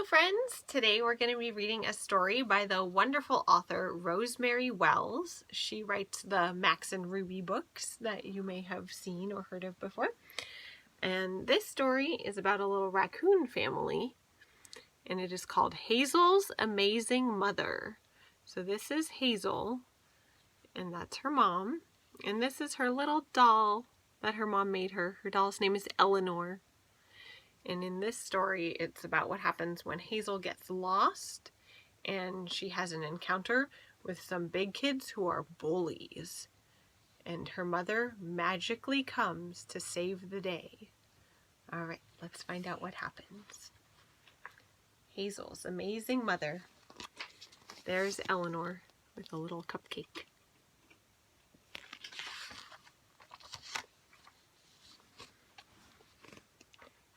Hello friends! Today we're going to be reading a story by the wonderful author Rosemary Wells. She writes the Max and Ruby books that you may have seen or heard of before. And this story is about a little raccoon family, and it is called Hazel's Amazing Mother. So this is Hazel, and that's her mom. And this is her little doll that her mom made her. Her doll's name is Eleanor. And in this story, it's about what happens when Hazel gets lost and she has an encounter with some big kids who are bullies. And her mother magically comes to save the day. All right, let's find out what happens. Hazel's Amazing Mother. There's Eleanor with a little cupcake.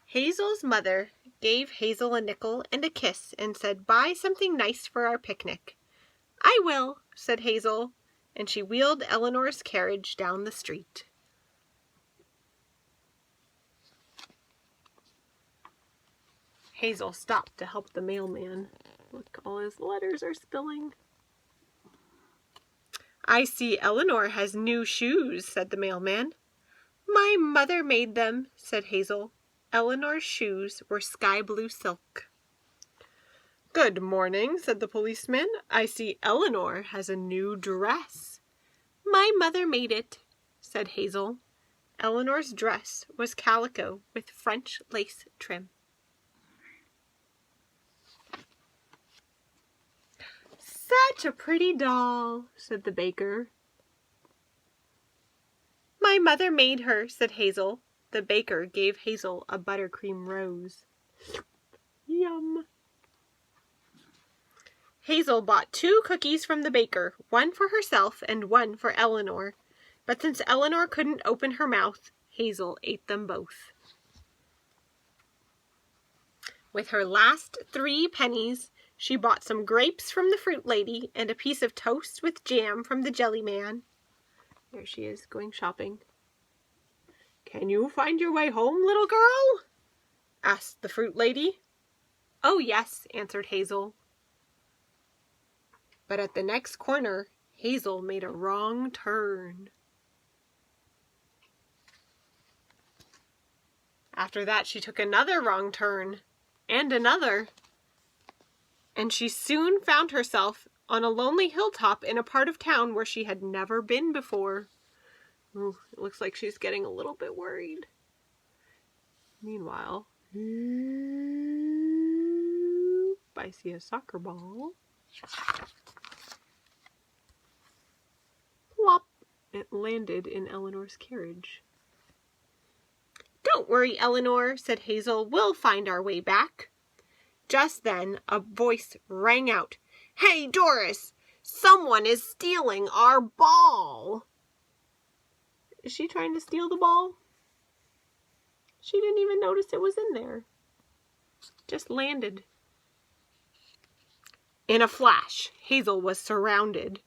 Hazel's mother gave Hazel a nickel and a kiss and said, "Buy something nice for our picnic." "I will," said Hazel, and she wheeled Eleanor's carriage down the street. Hazel stopped to help the mailman. Look, all his letters are spilling. "I see Eleanor has new shoes," said the mailman. "My mother made them," said Hazel. Eleanor's shoes were sky blue silk. "Good morning," said the policeman. "I see Eleanor has a new dress." "My mother made it," said Hazel. Eleanor's dress was calico with French lace trim. "Such a pretty doll," said the baker. "My mother made her," said Hazel. The baker gave Hazel a buttercream rose. Yum! Hazel bought 2 cookies from the baker, one for herself and one for Eleanor. But since Eleanor couldn't open her mouth, Hazel ate them both. With her last 3 pennies, she bought some grapes from the fruit lady and a piece of toast with jam from the jelly man. There she is, going shopping. "Can you find your way home, little girl?" asked the fruit lady. "Oh, yes," answered Hazel. But at the next corner, Hazel made a wrong turn. After that, she took another wrong turn, and another. And she soon found herself on a lonely hilltop in a part of town where she had never been before. Ooh, it looks like she's getting a little bit worried. Meanwhile, I see a soccer ball. Plop! It landed in Eleanor's carriage. "Don't worry, Eleanor," said Hazel. "We'll find our way back." Just then, a voice rang out. "Hey, Doris! Someone is stealing our ball!" Is she trying to steal the ball? She didn't even notice it was in there. Just landed. In a flash, Hazel was surrounded.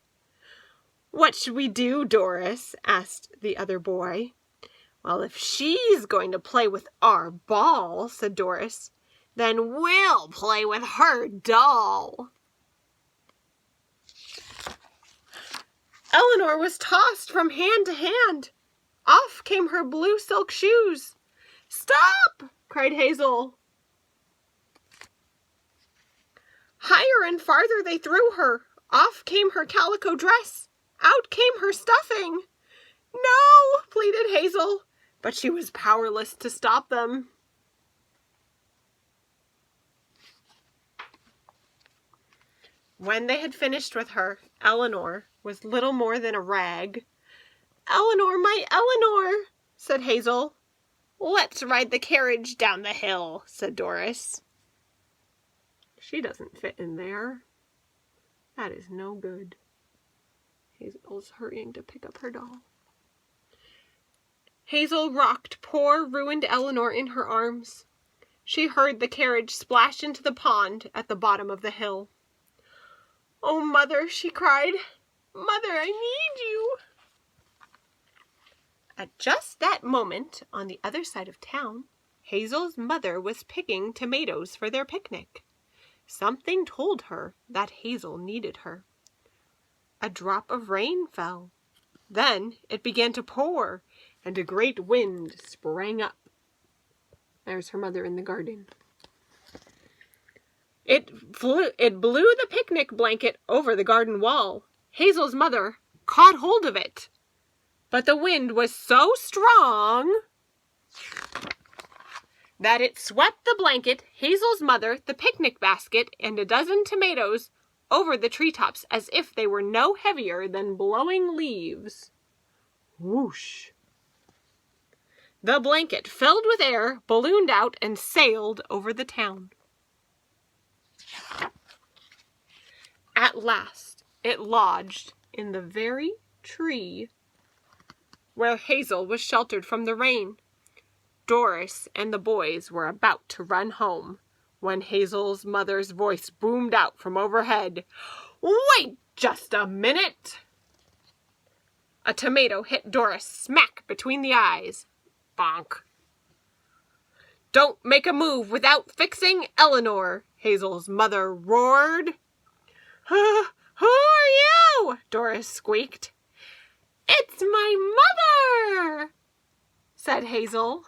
"What should we do, Doris?" asked the other boy. "Well, if she's going to play with our ball," said Doris, "then we'll play with her doll." Eleanor was tossed from hand to hand. Off came her blue silk shoes. "Stop!" cried Hazel. Higher and farther they threw her. Off came her calico dress. Out came her stuffing. "No!" pleaded Hazel, but she was powerless to stop them. When they had finished with her, Eleanor was little more than a rag. "Eleanor, my Eleanor!" said Hazel. "Let's ride the carriage down the hill," said Doris. She doesn't fit in there. That is no good. Hazel's hurrying to pick up her doll. Hazel rocked poor, ruined Eleanor in her arms. She heard the carriage splash into the pond at the bottom of the hill. "Oh, Mother," she cried. "Mother, I need you." At just that moment, on the other side of town, Hazel's mother was picking tomatoes for their picnic. Something told her that Hazel needed her. A drop of rain fell. Then it began to pour, and a great wind sprang up. There's her mother in the garden. It blew the picnic blanket over the garden wall. Hazel's mother caught hold of it. But the wind was so strong that it swept the blanket, Hazel's mother, the picnic basket, and a dozen tomatoes over the treetops as if they were no heavier than blowing leaves. Whoosh! The blanket, filled with air, ballooned out and sailed over the town. At last, it lodged in the very tree where Hazel was sheltered from the rain. Doris and the boys were about to run home when Hazel's mother's voice boomed out from overhead. "Wait just a minute!" A tomato hit Doris smack between the eyes. Bonk. "Don't make a move without fixing Eleanor," Hazel's mother roared. "Who are you?" Doris squeaked. "It's my mother," said Hazel.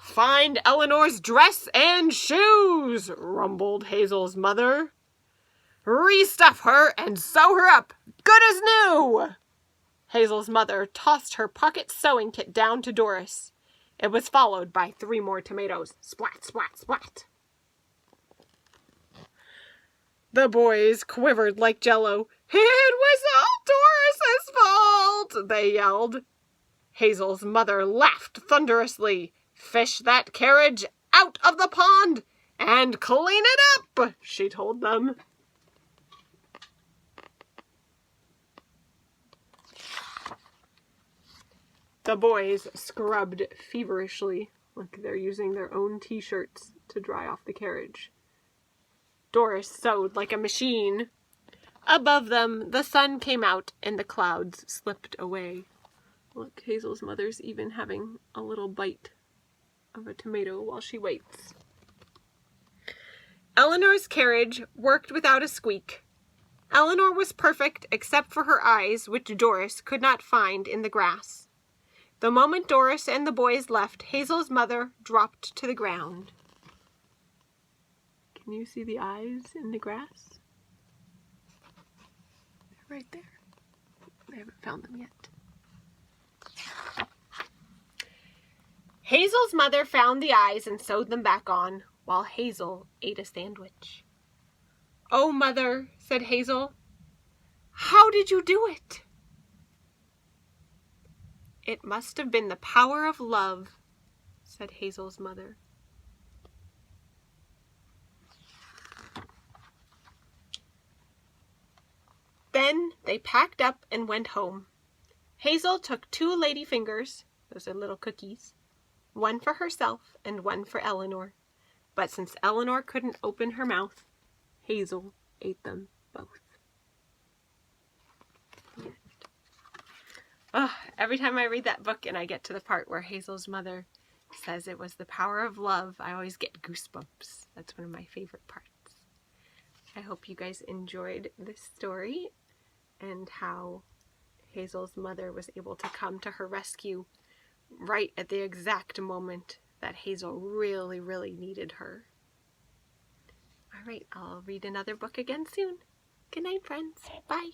"Find Eleanor's dress and shoes," rumbled Hazel's mother. "Restuff her and sew her up, good as new." Hazel's mother tossed her pocket sewing kit down to Doris. It was followed by 3 more tomatoes. Splat, splat, splat. The boys quivered like jello. "It was all Doris's fault," they yelled. Hazel's mother laughed thunderously. "Fish that carriage out of the pond and clean it up," she told them. The boys scrubbed feverishly, like they're using their own t-shirts to dry off the carriage. Doris sewed like a machine. Above them, the sun came out and the clouds slipped away. Look, Hazel's mother's even having a little bite of a tomato while she waits. Eleanor's carriage worked without a squeak. Eleanor was perfect except for her eyes, which Doris could not find in the grass. The moment Doris and the boys left, Hazel's mother dropped to the ground. Can you see the eyes in the grass? They're right there. I haven't found them yet. Hazel's mother found the eyes and sewed them back on, while Hazel ate a sandwich. "Oh, Mother," said Hazel, "how did you do it?" "It must have been the power of love," said Hazel's mother. Then they packed up and went home. Hazel took 2 ladyfingers, those are little cookies, one for herself and one for Eleanor. But since Eleanor couldn't open her mouth, Hazel ate them both. Oh, every time I read that book and I get to the part where Hazel's mother says it was the power of love, I always get goosebumps. That's one of my favorite parts. I hope you guys enjoyed this story and how Hazel's mother was able to come to her rescue right at the exact moment that Hazel really, really needed her. All right, I'll read another book again soon. Good night, friends. Bye.